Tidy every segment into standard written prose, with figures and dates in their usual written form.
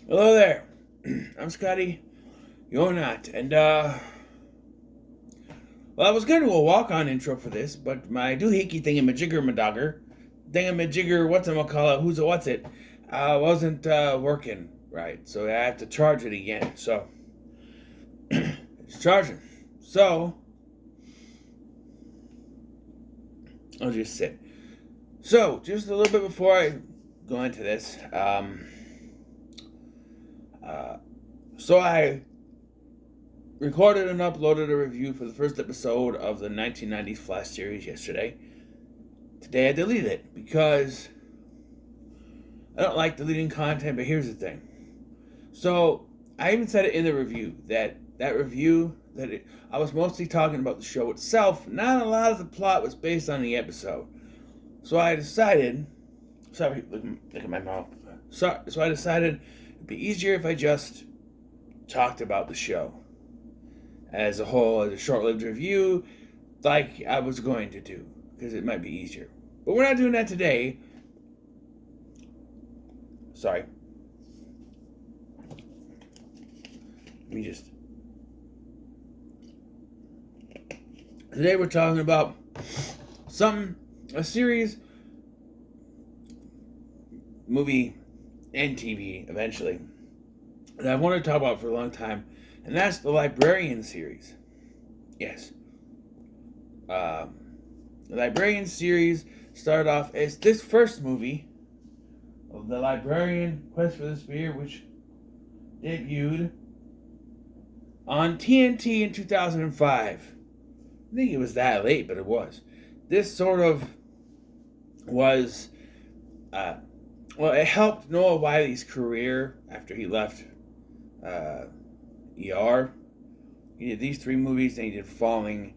Hello there. I'm Scotty. You're not. And, I was going to do a walk-on intro for this, but my doohickey thingamajigger, whatchamacallit, who's a what's it, wasn't, working right. So I have to charge it again. So, it's charging. So, I'll just sit. So, just a little bit before I go into this, so I recorded and uploaded a review for the first episode of the 1990s Flash series yesterday. Today I deleted it because I don't like deleting content, but here's the thing. So I even said it in the review I was mostly talking about the show itself. Not a lot of the plot was based on the episode. So I decided, sorry, look at my mouth. So I decided it'd be easier if I just talked about the show as a whole, as a short-lived review, like I was going to do, because it might be easier. But we're not doing that today. Sorry. Let me just... Today we're talking about a series, movie, and TV, eventually, that I wanted to talk about for a long time, and that's the Librarian series. Yes. The Librarian series started off as this first movie of the Librarian Quest for the Spear, which debuted on TNT in 2005. I think it was that late, but it was. This sort of was, it helped Noah Wiley's career after he left ER. He did these three movies, then he did Falling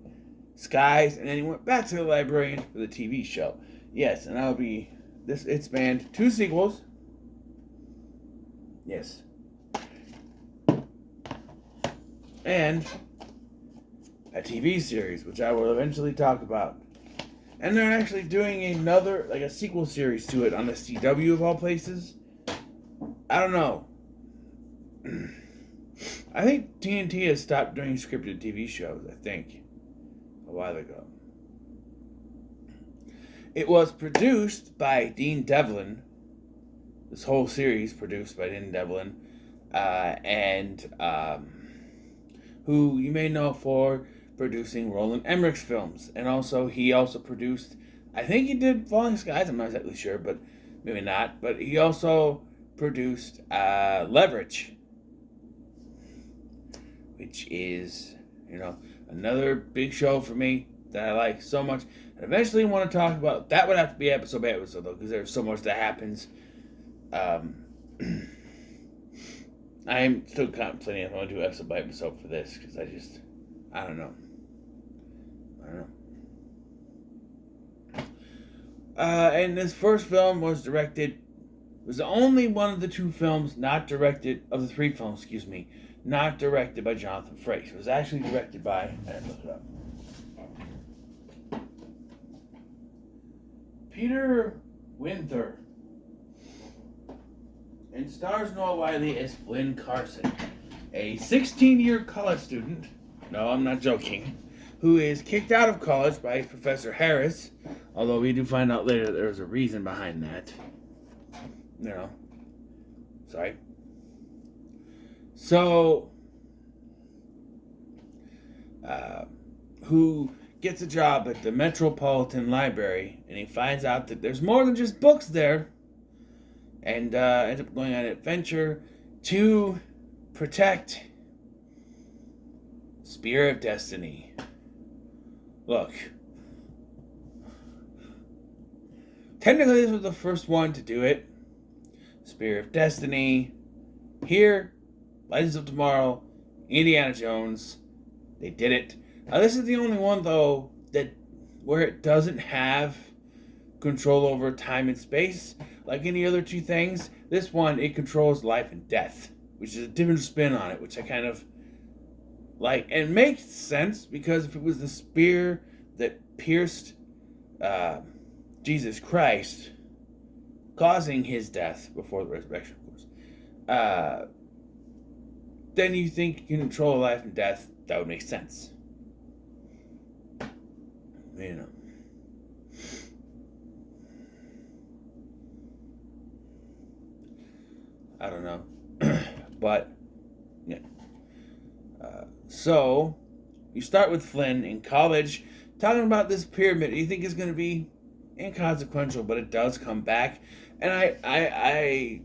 Skies, and then he went back to the Librarian for the TV show. Yes, and that'll be this. It spanned 2 sequels. Yes, and a TV series, which I will eventually talk about. And they're actually doing another, like a sequel series to it on the CW of all places. I don't know. I think TNT has stopped doing scripted TV shows, I think, a while ago. It was produced by Dean Devlin. This whole series produced by Dean Devlin. Who you may know for producing Roland Emmerich's films. And also, he also produced, I think he did Falling Skies, I'm not exactly sure, but maybe not. But he also produced Leverage, which is, another big show for me that I like so much. And eventually want to talk about, that would have to be episode by episode though, because there's so much that happens. I'm still contemplating if I want to do episode by episode for this, because I don't know. And this first film was the only one of the 2 films not directed, of the 3 films, not directed by Jonathan Frakes. It was actually directed by, I didn't look it up, Peter Winther, and stars Noah Wiley as Flynn Carson, a 16-year college student, no, I'm not joking, who is kicked out of college by Professor Harris, although we do find out later that there was a reason behind that. Sorry. So, who gets a job at the Metropolitan Library, and he finds out that there's more than just books there, and ends up going on an adventure to protect Spear of Destiny. Look, technically this was the first one to do it. Spear of Destiny, here, Legends of Tomorrow, Indiana Jones, they did it. This is the only one though where it doesn't have control over time and space like any other 2 things. This one, it controls life and death, which is a different spin on it, which I kind of like. And it makes sense, because if it was the spear that pierced Jesus Christ, causing his death before the resurrection, of course, uh, then you think you control life and death. That would make sense. You know. I don't know. But, yeah. So, you start with Flynn in college talking about this pyramid you think is going to be inconsequential, but it does come back. And I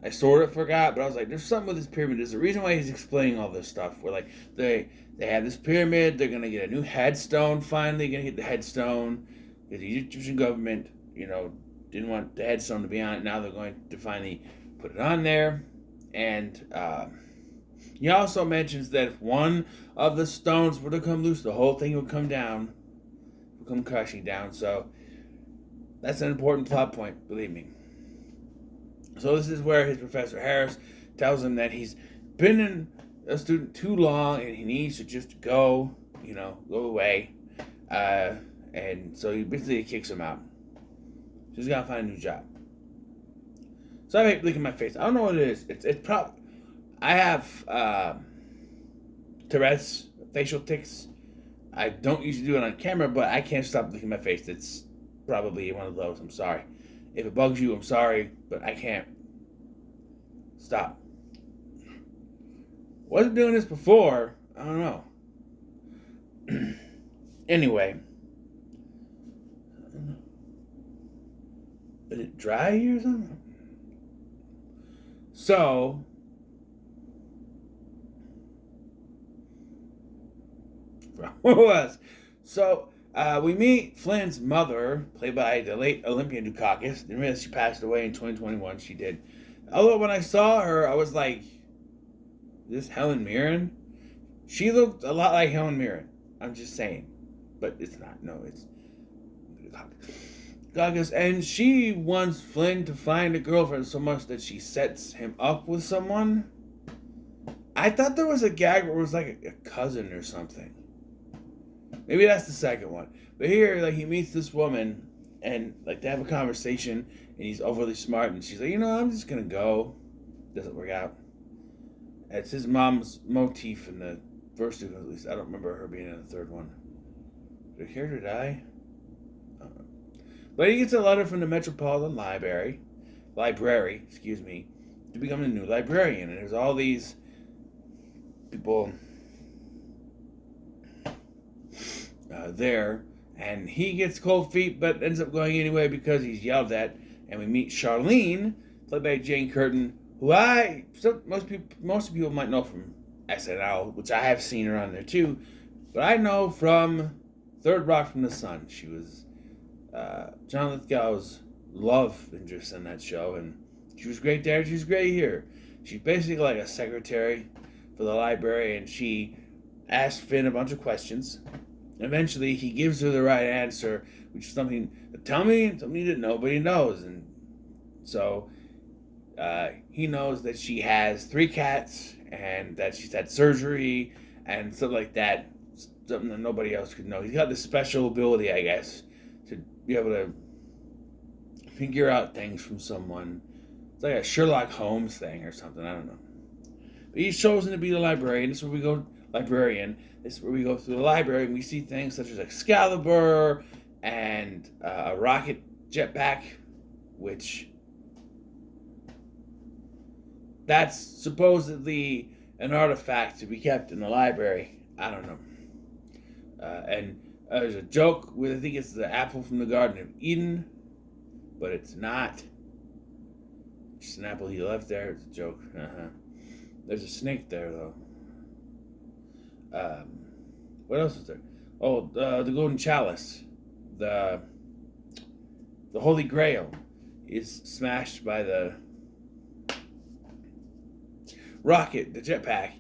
sort of forgot, but I was like, there's something with this pyramid. There's a reason why he's explaining all this stuff. Where, like, they have this pyramid. They're going to get a new headstone finally. Going to get the headstone. Because the Egyptian government, didn't want the headstone to be on it. Now they're going to finally put it on there. And he also mentions that if one of the stones were to come loose, the whole thing would come down. Would come crashing down. So that's an important plot point, believe me. So this is where his Professor Harris tells him that he's been a student too long and he needs to just go away. And so he basically kicks him out. So he's got to find a new job. So I hate looking at my face. I don't know what it is. It's probably... I have Tourette's, facial tics. I don't usually do it on camera, but I can't stop looking at my face. It's probably one of those. I'm sorry. If it bugs you, I'm sorry, but I can't stop. Wasn't doing this before. I don't know. Anyway. Is it dry here or something? So, what was? So, we meet Flynn's mother, played by the late Olympia Dukakis. Didn't realize she passed away in 2021. She did. Although when I saw her, I was like, is this Helen Mirren? She looked a lot like Helen Mirren. I'm just saying. But it's not. No, it's Dukakis. And she wants Flynn to find a girlfriend so much that she sets him up with someone. I thought there was a gag where it was like a cousin or something. Maybe that's the second one. But here, like, he meets this woman, and, like, they have a conversation, and he's overly smart, and she's like, I'm just gonna go. Doesn't work out. It's his mom's motif in the first two, at least. I don't remember her being in the third one. Did the character die? I don't know. But he gets a letter from the Metropolitan Library, to become the new librarian. And there's all these people there, and he gets cold feet, but ends up going anyway because he's yelled at. And we meet Charlene, played by Jane Curtin, who most people might know from SNL, which I have seen her on there too, but I know from Third Rock from the Sun. She was John Lithgow's love interest in that show, and she was great there. She was great here. She's basically like a secretary for the library, and she asks Finn a bunch of questions. Eventually, he gives her the right answer, which is something that nobody knows. And so he knows that she has 3 cats and that she's had surgery and stuff like that. Something that nobody else could know. He's got this special ability, I guess, to be able to figure out things from someone. It's like a Sherlock Holmes thing or something. I don't know. But he's chosen to be the librarian. This is where we go. Librarian. This is where we go through the library and we see things such as Excalibur and a rocket jetpack, which that's supposedly an artifact to be kept in the library. I don't know. And there's a joke with, I think it's the apple from the Garden of Eden, but it's not. It's just an apple he left there. It's a joke. There's a snake there, though. What else is there? Oh, the Golden Chalice. The Holy Grail is smashed by the rocket, the jetpack.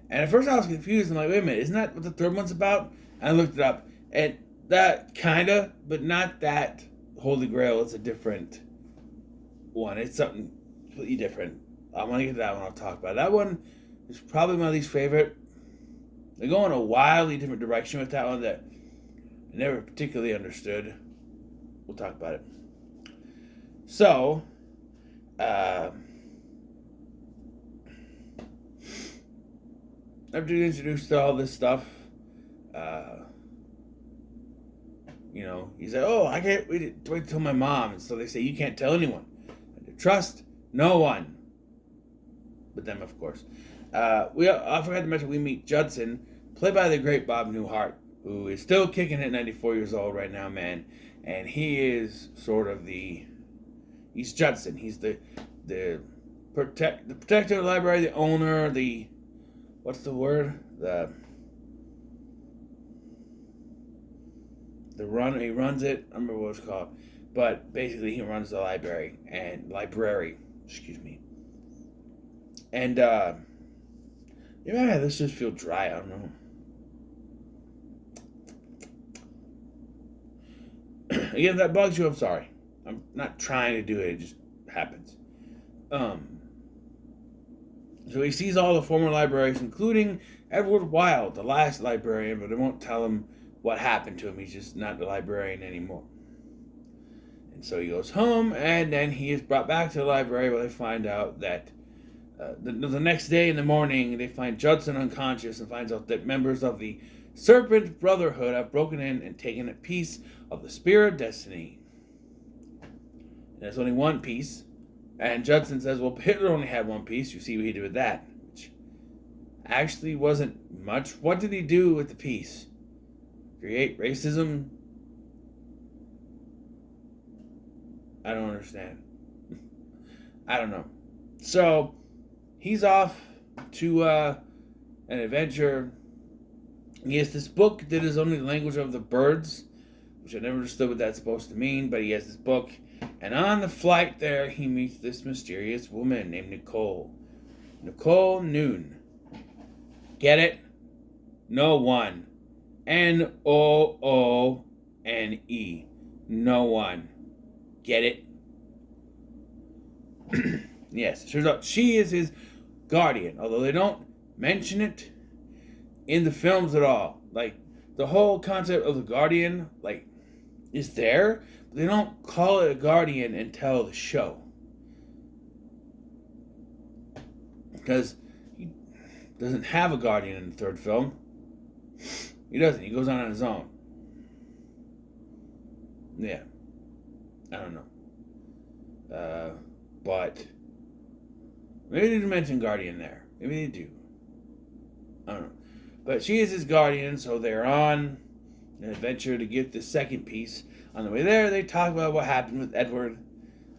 And at first I was confused. I'm like, wait a minute, isn't that what the third one's about? And I looked it up. And that kinda, but not that Holy Grail. It's a different one. It's something completely different. I want to get to that one. I'll talk about it. That one is probably my least favorite. They go in a wildly different direction with that one that I never particularly understood. We'll talk about it. So, after you're introduced to all this stuff, he's like, oh, I can't wait to tell my mom. And so they say, you can't tell anyone. And to trust no one. But them, of course. I forgot to mention, we meet Judson, played by the great Bob Newhart, who is still kicking at 94 years old right now, man. And he is sort of he's Judson. He's the protector of the library, the owner, what's the word? He runs it. I don't remember what it's called. But basically he runs the library excuse me. And this just feels dry, I don't know. Again, if that bugs you, I'm sorry. I'm not trying to do it, it just happens. So he sees all the former librarians, including Edward Wilde, the last librarian, but they won't tell him what happened to him. He's just not the librarian anymore. And so he goes home, and then he is brought back to the library where they find out that the next day in the morning, they find Judson unconscious and finds out that members of the Serpent Brotherhood have broken in and taken a piece of the Spear of Destiny. And there's only one piece. And Judson says, well, Hitler only had one piece. You see what he did with that. Which actually wasn't much. What did he do with the piece? Create racism? I don't understand. I don't know. So, he's off to an adventure. He has this book that is only the language of the birds, which I never understood what that's supposed to mean, but he has this book. And on the flight there, he meets this mysterious woman named Nicole. Nicole Noon. Get it? No one. Noone. No one. Get it? Yes, turns out she is his guardian, although they don't mention it in the films at all. Like, the whole concept of the guardian, is there, but they don't call it a guardian until the show. Because he doesn't have a guardian in the third film. He doesn't. He goes on his own. Yeah. I don't know. But maybe they didn't mention guardian there. Maybe they do. I don't know. But she is his guardian, so they're on an adventure to get the second piece. On the way there, they talk about what happened with Edward,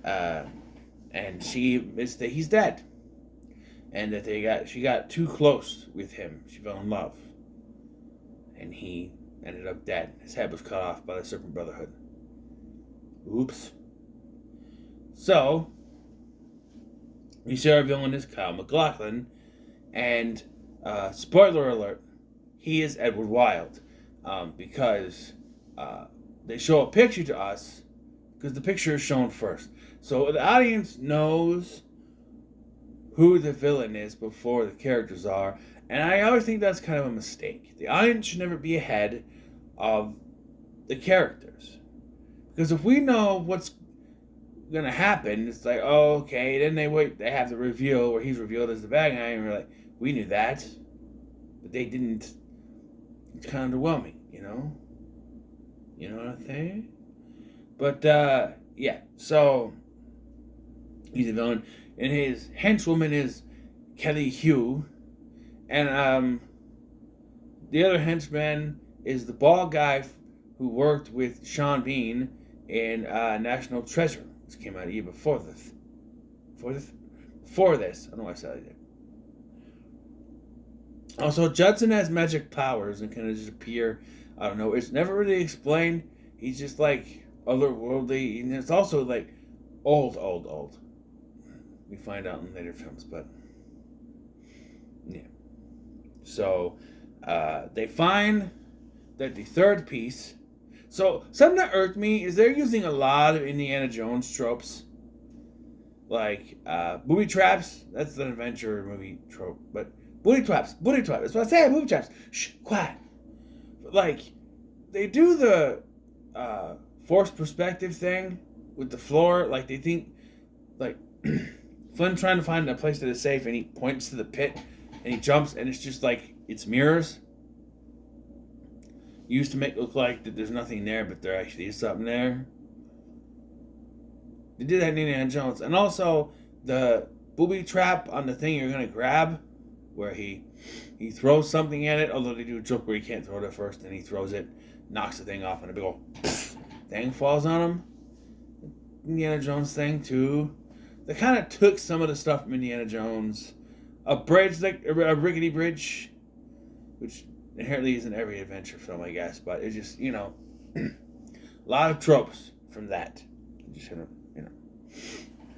and she admits that he's dead, and that she got too close with him. She fell in love, and he ended up dead. His head was cut off by the Serpent Brotherhood. Oops. So, we see our villain is Kyle MacLachlan, and spoiler alert, he is Edward Wilde, because they show a picture to us, because the picture is shown first. So the audience knows who the villain is before the characters are, and I always think that's kind of a mistake. The audience should never be ahead of the characters. Because if we know what's going to happen, it's like, oh, okay, then they have the reveal where he's revealed as the bad guy, and we're like, we knew that, but they didn't. It's kind of underwhelming, you know? You know what I'm saying? But, yeah, so he's a villain, and his henchwoman is Kelly Hugh, and the other henchman is the bald guy who worked with Sean Bean in National Treasure, which came out a year before this. Before this. I don't know why I said it like that. Also, Judson has magic powers and can just appear. I don't know. It's never really explained. He's just like otherworldly, and it's also like old. We find out in later films, but yeah. So they find that the third piece. So something that irked me is they're using a lot of Indiana Jones tropes, like booby traps. That's an adventure movie trope, but. Booty traps. That's what I said, booby traps. Shh, quiet. Like, they do the forced perspective thing with the floor. Like, they think, like, Flynn trying to find a place that is safe, and he points to the pit, and he jumps, and it's just like it's mirrors. Used to make it look like that there's nothing there, but there actually is something there. They did that in Indiana Jones. And also, the booby trap on the thing you're going to grab, where he throws something at it, although they do a joke where he can't throw it at first, and he throws it, knocks the thing off, and a big old thing falls on him. Indiana Jones thing, too. They kind of took some of the stuff from Indiana Jones. A bridge, like a rickety bridge, which inherently isn't every adventure film, I guess, but it's just, a lot of tropes from that. Just,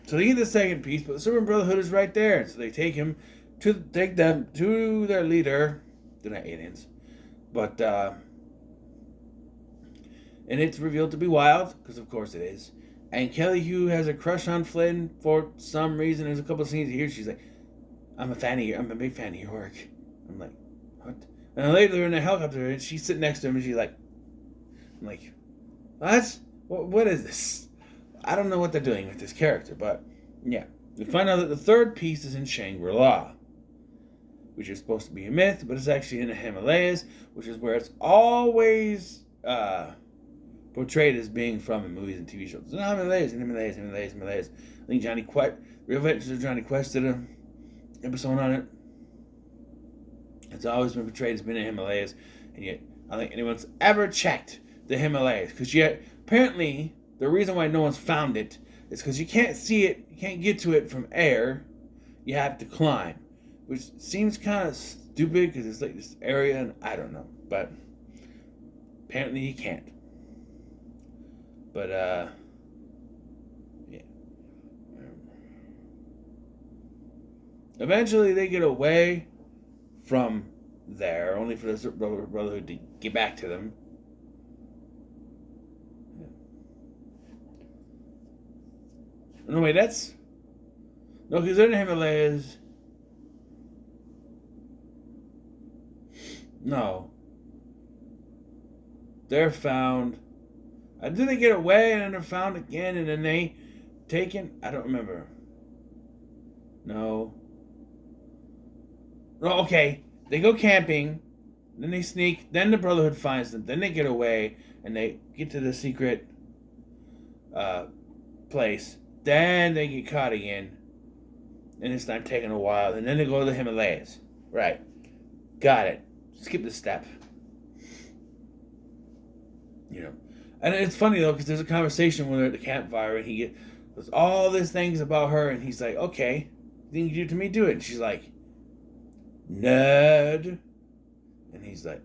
So they get the second piece, but the Superman Brotherhood is right there. And so they take them to their leader. They're not aliens. But, and it's revealed to be Wild, because of course it is. And Kelly Hu has a crush on Flynn for some reason. There's a couple of scenes here. She's like, I'm a big fan of your work. I'm like, what? And then later they're in a helicopter, and she's sitting next to him, and she's like, I'm like, what is this? I don't know what they're doing with this character, but yeah. We find out that the third piece is in Shangri-La, which is supposed to be a myth, but it's actually in the Himalayas, which is where it's always portrayed as being from in movies and TV shows. It's in the Himalayas. I think Real Adventures of Johnny Quest did an episode on it. It's always been portrayed as being in the Himalayas, and yet I don't think anyone's ever checked the Himalayas, because yet apparently the reason why no one's found it is because you can't see it, you can't get to it from air, you have to climb, which seems kind of stupid because it's like this area, and I don't know, but apparently you can't. But yeah. Eventually they get away from there, only for the Brotherhood to get back to them. No, wait, because they're in the Himalayas. No. They're found. Did they get away and then they're found again and then they taken? I don't remember. No. Oh, okay. They go camping, then they sneak, then the Brotherhood finds them, then they get away, and they get to the secret place. Then they get caught again, and this time taking a while, and then they go to the Himalayas. Right. Got it. Skip the step. And it's funny, though, because there's a conversation when they're at the campfire, and he does all these things about her, and he's like, okay, anything you do to me, do it. And she's like, Ned. And he's like,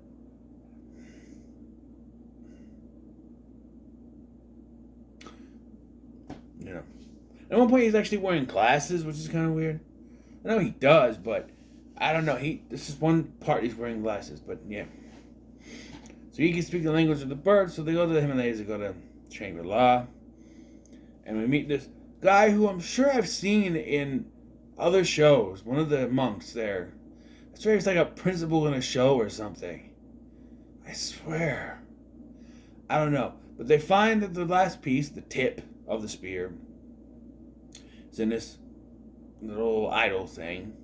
At one point he's actually wearing glasses, which is kind of weird. I know he does, but I don't know. This is one part he's wearing glasses, but yeah. So he can speak the language of the birds, so they go to the Himalayas, they go to Shangri-La. And we meet this guy who I'm sure I've seen in other shows. One of the monks there. I swear he's like a principal in a show or something. I swear. I don't know. But they find that the last piece, the tip of the spear, is in this little idol thing.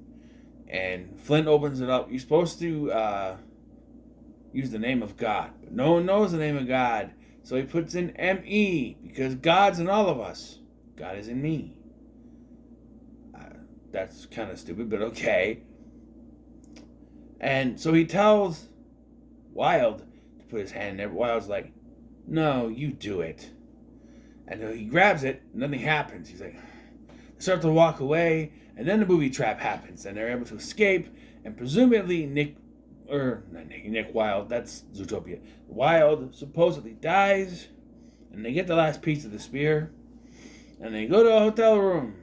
And Flint opens it up. You're supposed to use the name of God. But no one knows the name of God. So he puts in M-E, because God's in all of us. God is in me. That's kind of stupid, but okay. And so he tells Wild to put his hand in there. Wild's like, no, you do it. And he grabs it, and nothing happens. He's like, they start to walk away, and then the booby trap happens, and they're able to escape, and presumably Nick Wilde, that's Zootopia. Wilde supposedly dies, and they get the last piece of the spear, and they go to a hotel room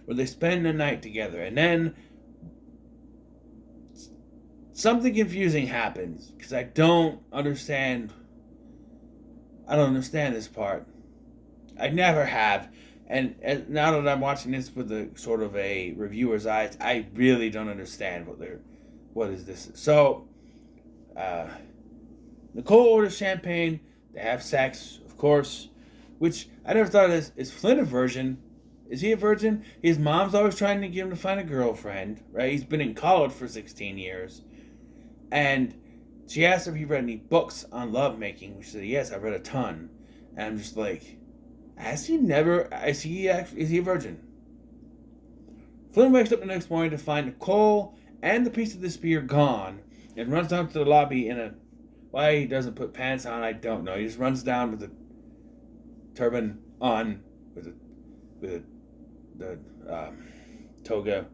where they spend the night together, and then something confusing happens, because I don't understand this part. I never have. And now that I'm watching this with a sort of a reviewer's eyes, I really don't understand what is this. So, Nicole orders champagne. They have sex, of course, which I never thought of this. Is Flint a virgin? Is he a virgin? His mom's always trying to get him to find a girlfriend, right? He's been in college for 16 years. And she asked if he read any books on lovemaking, which he said, yes, I've read a ton. And I'm just like, is he a virgin? Flynn wakes up the next morning to find Nicole and the piece of the spear gone and runs down to the lobby why he doesn't put pants on, I don't know. He just runs down with the turban on, with the toga,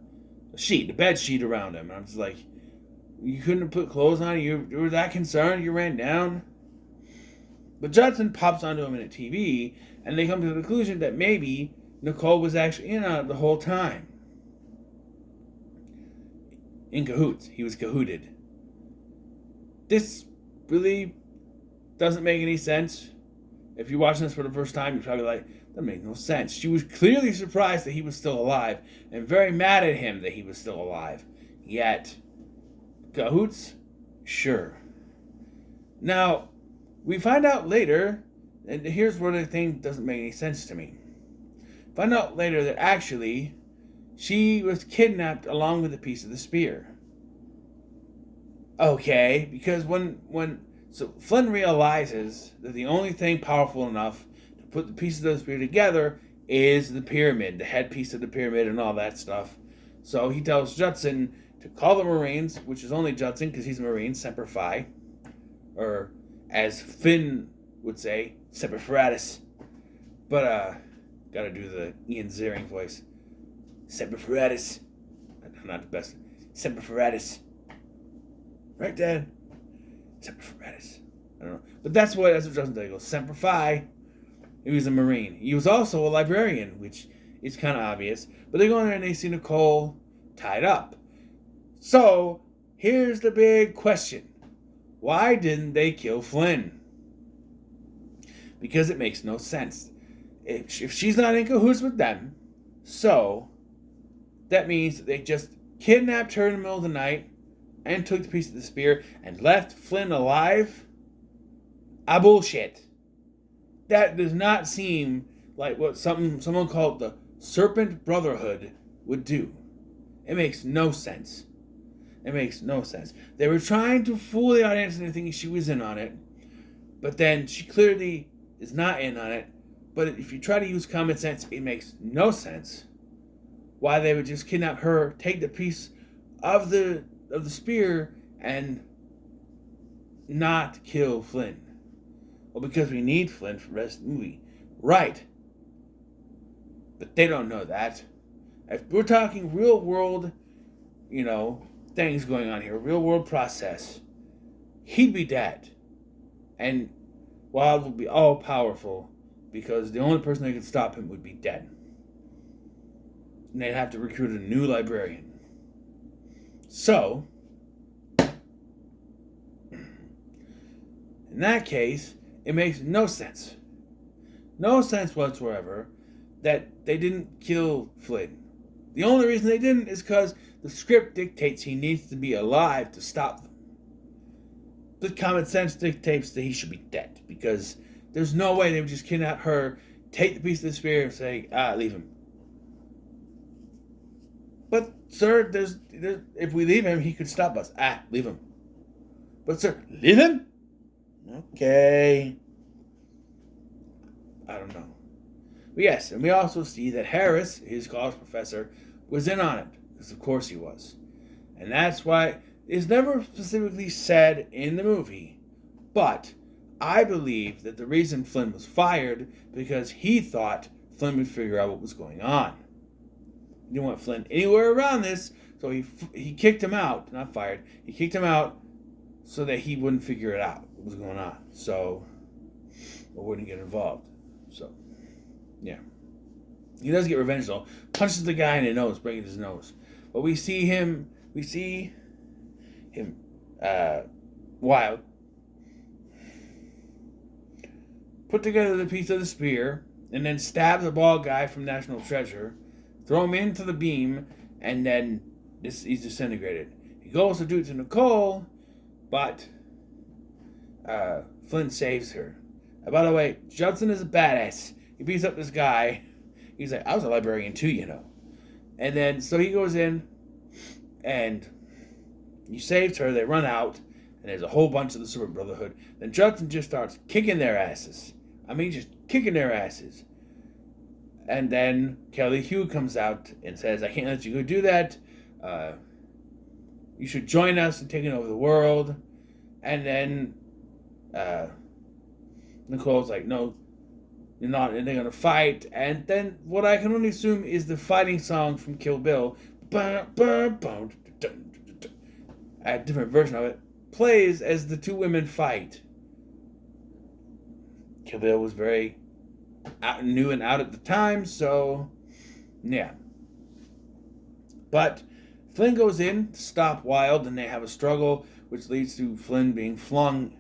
the bed sheet around him. And I'm just like, you couldn't have put clothes on? You were that concerned? You ran down? But Judson pops onto him in a TV, and they come to the conclusion that maybe Nicole was actually in on it the whole time. In cahoots. He was cahooted. This really doesn't make any sense. If you're watching this for the first time, you're probably like, that makes no sense. She was clearly surprised that he was still alive, and very mad at him that he was still alive. Yet, cahoots? Sure. Now, we find out later, and here's where the thing doesn't make any sense to me. Find out later that actually, she was kidnapped along with a piece of the spear. Okay, because so Flynn realizes that the only thing powerful enough to put the pieces of the spear together is the pyramid, the headpiece of the pyramid and all that stuff. So he tells Judson to call the Marines, which is only Judson because he's a Marine, Semper Fi. Or, as Finn would say, Semper Paratus. But, gotta do the Ian Ziering voice. Semper Paratus. Not the best. Semper Paratus. Right, Dad? Semper Paratus. I don't know. But that's what Judson does. He goes, Semper Fi. He was a Marine. He was also a librarian, which is kind of obvious. But they go in there and they see Nicole tied up. So, here's the big question. Why didn't they kill Flynn? Because it makes no sense. If she's not in cahoots with them, so that means that they just kidnapped her in the middle of the night and took the piece of the spear and left Flynn alive? Bullshit. That does not seem like what someone called the Serpent Brotherhood would do. It makes no sense. It makes no sense. They were trying to fool the audience into thinking she was in on it, but then she clearly is not in on it. But if you try to use common sense, it makes no sense why they would just kidnap her, take the piece of the spear, and not kill Flynn. Well, because we need Flynn for the rest of the movie. Right. But they don't know that. If we're talking real world, things going on here, real world process, he'd be dead. And Wild would be all powerful because the only person that could stop him would be dead. And they'd have to recruit a new librarian. So, in that case, it makes no sense. No sense whatsoever that they didn't kill Flynn. The only reason they didn't is because the script dictates he needs to be alive to stop them. But common sense dictates that he should be dead, because there's no way they would just kidnap her, take the piece of the spear, and say, leave him. But, sir, if we leave him, he could stop us. Leave him. But, sir, leave him? Okay. I don't know. But yes, and we also see that Harris, his college professor, was in on it. Because of course he was. And that's why it's never specifically said in the movie. But I believe that the reason Flynn was fired because he thought Flynn would figure out what was going on. He didn't want Flynn anywhere around this, so he kicked him out. Not fired. He kicked him out so that he wouldn't figure it out, what was going on. So, or wouldn't get involved. So, yeah. He does get revenge though. Punches the guy in the nose, breaking his nose. But we see him, Wild, put together the piece of the spear, and then stab the bald guy from National Treasure, throw him into the beam, and then he's disintegrated. He goes to do it to Nicole, but Flynn saves her. And by the way, Judson is a badass. He beats up this guy. He's like, I was a librarian too, you know. And then, so he goes in, and he saves her. They run out, and there's a whole bunch of the Super Brotherhood. Then Judson just starts kicking their asses. I mean, just kicking their asses. And then Kelly Hugh comes out and says, I can't let you go do that. You should join us in taking over the world. And then Nicole's like, no, you're not. And they're going to fight. And then what I can only assume is the fighting song from Kill Bill, a different version of it, plays as the two women fight. Kill Bill was very new and out at the time, so yeah. But Flynn goes in to stop Wilde, and they have a struggle, which leads to Flynn being flung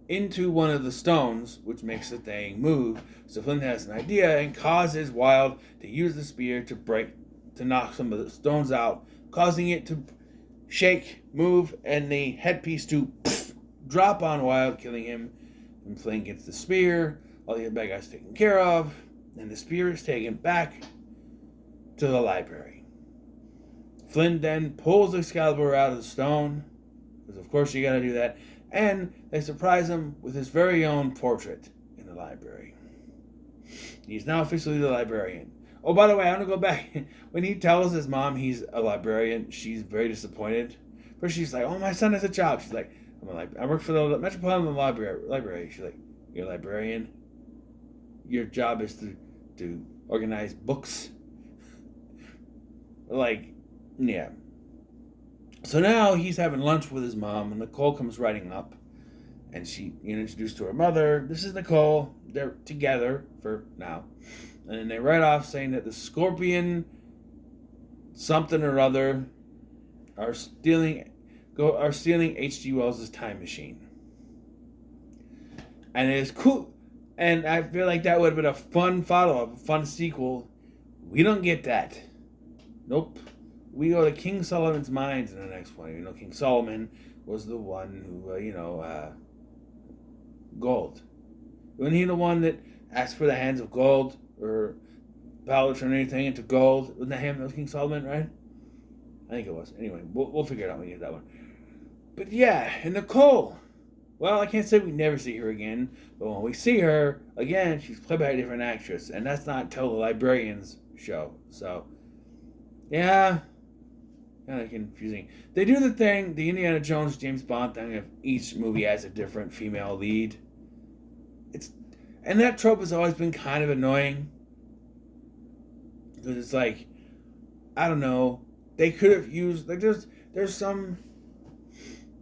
into one of the stones, which makes the thing move. So Flynn has an idea and causes Wilde to use the spear to knock some of the stones out, causing it to shake, move, and the headpiece to drop on Wilde, killing him. And Flynn gets the spear, all the bad guys taken care of, and the spear is taken back to the library. Flynn then pulls Excalibur out of the stone, because of course you gotta do that, and they surprise him with his very own portrait in the library. He's now officially the librarian. Oh, by the way, I want to go back. When he tells his mom he's a librarian, she's very disappointed. First she's like, oh, my son has a job. She's like, I work for the Metropolitan Library. She's like, you're a librarian? Your job is to organize books? Like, yeah. So now he's having lunch with his mom, and Nicole comes riding up, and she introduced to her mother. This is Nicole. They're together for now. And then they write off saying that the Scorpion something or other are stealing H.G. Wells' time machine. And it's cool. And I feel like that would have been a fun follow-up, a fun sequel. We don't get that. Nope. We go to King Solomon's Mines in the next one. King Solomon was the one who, gold. Wasn't he the one that asked for the hands of gold? Or power to turn anything into gold? Wasn't that him? That was King Solomon, right? I think it was. Anyway, we'll figure it out when we get that one. But yeah, and Nicole. Well, I can't say we never see her again, but when we see her again, she's played by a different actress, and that's not until the Librarians show. So, yeah, kind of confusing. They do the thing, the Indiana Jones, James Bond thing, of each movie has a different female lead. And that trope has always been kind of annoying. Because it's like, I don't know, they could have used, like there's some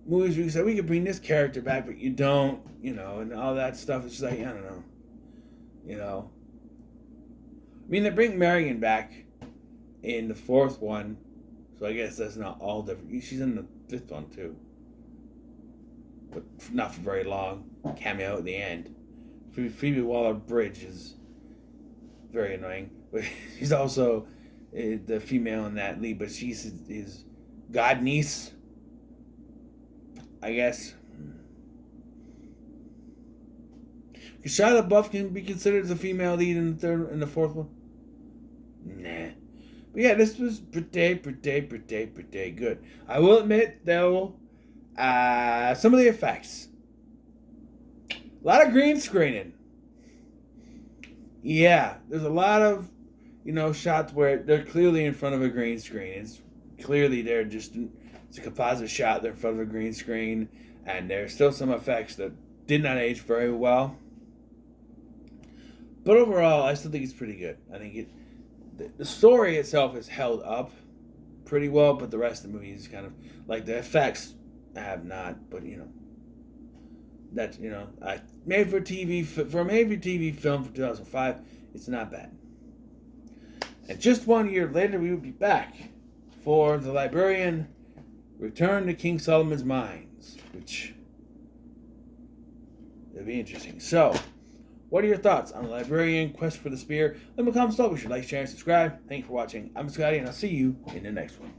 movies where you say, we could bring this character back, but you don't, and all that stuff. It's just like, I don't know. I mean, they bring Marion back in the fourth one, so I guess that's not all different. She's in the fifth one too. But not for very long. Cameo at the end. Phoebe Waller-Bridge is very annoying, but she's also the female in that lead, but she's his god niece, I guess. Shia LaBeouf can be considered the female lead in the fourth one. Nah, but yeah, this was pretty good. I will admit though, some of the effects. A lot of green screening. Yeah, there's a lot of, shots where they're clearly in front of a green screen. It's clearly it's a composite shot. They're in front of a green screen, and there's still some effects that did not age very well. But overall, I still think it's pretty good. I think the story itself is held up pretty well, but the rest of the movie is kind of like the effects have not. But that's made for TV for a made-for-TV film from 2005. It's not bad. And just 1 year later, we would be back for The Librarian: Return to King Solomon's Mines, which it'll be interesting. So, what are your thoughts on The Librarian: Quest for the Spear? Let me comment below. We should like, share, and subscribe. Thanks for watching. I'm Scotty, and I'll see you in the next one.